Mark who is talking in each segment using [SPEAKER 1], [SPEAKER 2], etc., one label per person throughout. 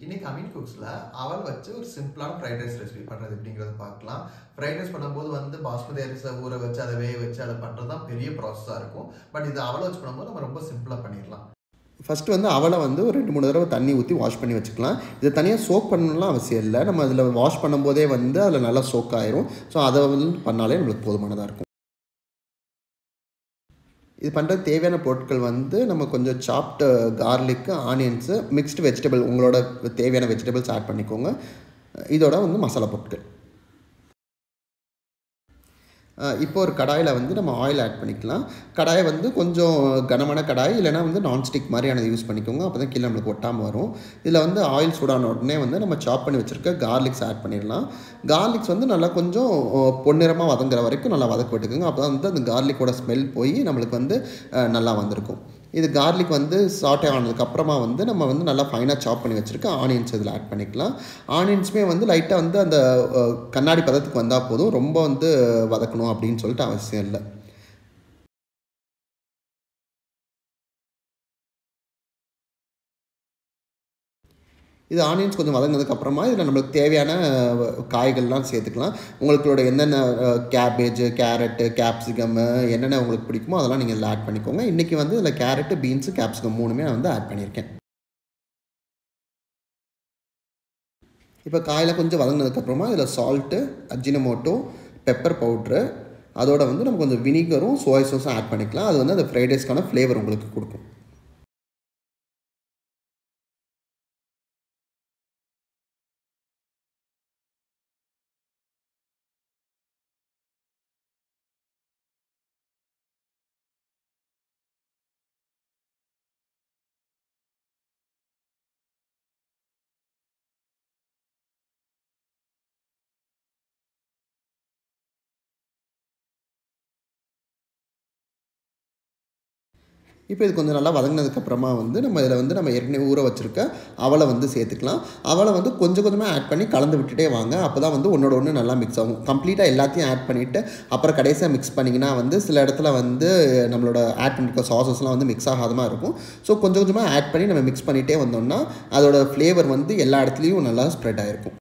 [SPEAKER 1] இன்னைக்கு அமீன் குக்ஸ்ல அவல் வச்சு ஒரு சிம்பிளான ஃப்ரைட் ரைஸ் ரெசிபி பண்றது எப்படிங்கறத பார்க்கலாம். ஃப்ரைட் ரைஸ் பண்ணும்போது வந்து பாஸ்மதி அரிசி ஊற வச்சு அதை வேக வச்சு அதை பண்றது தான் பெரிய ப்ராசஸா இருக்கும். பட் இது அவல் வச்சு பண்ணும்போது நம்ம ரொம்ப சிம்பிளா பண்ணிடலாம்.
[SPEAKER 2] ஃபஸ்ட்டு வந்து அவலை வந்து ஒரு 2-3 தடவை தண்ணி ஊற்றி வாஷ் பண்ணி வச்சுக்கலாம். இதை தனியாக சோக் பண்ணணும்லாம் அவசியம் இல்லை. நம்ம அதில் வாஷ் பண்ணும்போதே வந்து அதில் நல்லா சோக் ஆயிரும். ஸோ அதை வந்து பண்ணாலே நம்மளுக்கு போதுமானதாக இருக்கும். இது பண்ணுறது தேவையான பொருட்கள் வந்து நம்ம கொஞ்சம் சாப்டு கார்லிக்கு, ஆனியன்ஸு, மிக்ஸ்டு வெஜிடபிள் உங்களோட தேவையான வெஜிடபிள்ஸ் ஆட் பண்ணிக்கோங்க. இதோட வந்து மசாலா பொருட்கள். இப்போ ஒரு கடாயில் வந்து நம்ம ஆயில் ஆட் பண்ணிக்கலாம். கடாயை வந்து கொஞ்சம் கனமான கடாய் இல்லைனா வந்து நான்ஸ்டிக் மாதிரியானது யூஸ் பண்ணிக்கோங்க. அப்போ தான் கீழே நம்மளுக்கு ஒட்டாமல் வரும். இதில் வந்து ஆயில் சூடான உடனே வந்து நம்ம சாப் பண்ணி வச்சுருக்க கார்லிக்ஸ் ஆட் பண்ணிடலாம். கார்லிக்ஸ் வந்து நல்லா கொஞ்சம் பொன்னிறமாக வதங்குற வரைக்கும் நல்லா வதக்க விட்டுக்குங்க. அப்போ தான் வந்து அந்த கார்லிக்கோட ஸ்மெல் போய் நம்மளுக்கு வந்து நல்லா வந்திருக்கும். இது கார்லிக் வந்து சாட்டே ஆனதுக்கப்புறமா வந்து நம்ம வந்து நல்லா ஃபைனாக சாப் பண்ணி வச்சுருக்க ஆனியன்ஸ் இதில் ஆட் பண்ணிக்கலாம். ஆனியன்ஸுமே வந்து லைட்டாக வந்து அந்த கண்ணாடி பதத்துக்கு வந்தால் போதும், ரொம்ப வந்து வதக்கணும் அப்படின்னு சொல்லிட்டு அவசியம் இல்லை. இது ஆனியன்ஸ் கொஞ்சம் வதங்கினதுக்கப்புறமா இதில் நம்மளுக்கு தேவையான காய்கள்லாம் சேர்த்துக்கலாம். உங்களுக்கோட என்னென்ன கேபேஜு, கேரட்டு, கேப்சிகம்மு என்னென்ன உங்களுக்கு பிடிக்குமோ அதெல்லாம் நீங்கள் இதில் ஆட் பண்ணிக்கோங்க. இன்றைக்கி வந்து இதில் கேரட்டு, பீன்ஸு, கேப்சிகம் 3மே நான் வந்து ஆட் பண்ணியிருக்கேன். இப்போ காயில் கொஞ்சம் வதங்கினதுக்கப்புறமா இதில் சால்ட்டு, அஜினமோட்டோ, பெப்பர் பவுட்ரு, அதோட வந்து நம்ம கொஞ்சம் வினிகரும் சோயா சாஸும் ஆட் பண்ணிக்கலாம். அது வந்து அந்த ஃப்ரைட் ரைஸ்க்கான ஃப்ளேவர் உங்களுக்கு கொடுக்கும். இப்போ இது கொஞ்சம் நல்லா வதங்கினதுக்கப்புறமா வந்து நம்ம இதில் வந்து நம்ம ஏற்கனவே ஊற வச்சுருக்க அவலை வந்து சேர்த்துக்கலாம். அவலை வந்து கொஞ்சம் கொஞ்சமாக ஆட் பண்ணி கலந்து விட்டுட்டே வாங்க. அப்போ தான் வந்து ஒன்றோட ஒன்று நல்லா மிக்ஸ் ஆகும். கம்ப்ளீட்டாக எல்லாத்தையும் ஆட் பண்ணிவிட்டு அப்புறம் கடைசியாக மிக்ஸ் பண்ணிங்கன்னா வந்து சில இடத்துல வந்து நம்மளோட ஆட் பண்ணிருக்க சாஸஸ்லாம் வந்து மிக்ஸ் ஆகாத மாதிரி இருக்கும். ஸோ கொஞ்சம் கொஞ்சமாக ஆட் பண்ணி நம்ம மிக்ஸ் பண்ணிகிட்டே வந்தோம்னா அதோட ஃப்ளேவர் வந்து எல்லா இடத்துலையும் நல்லா ஸ்ப்ரெட் ஆகிருக்கும்.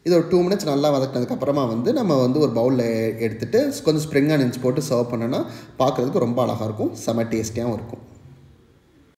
[SPEAKER 2] இது ஒரு 2 மினிட்ஸ் நல்லா வதக்கினதுக்கப்புறமா வந்து நம்ம வந்து ஒரு பவுலில் எடுத்துகிட்டு கொஞ்சம் ஸ்ப்ரிங் ஆனியன்ஸ் போட்டு சர்வ் பண்ணோன்னா பார்க்குறதுக்கு ரொம்ப அழகாக இருக்கும். செம்ம டேஸ்டியாகவும் இருக்கும்.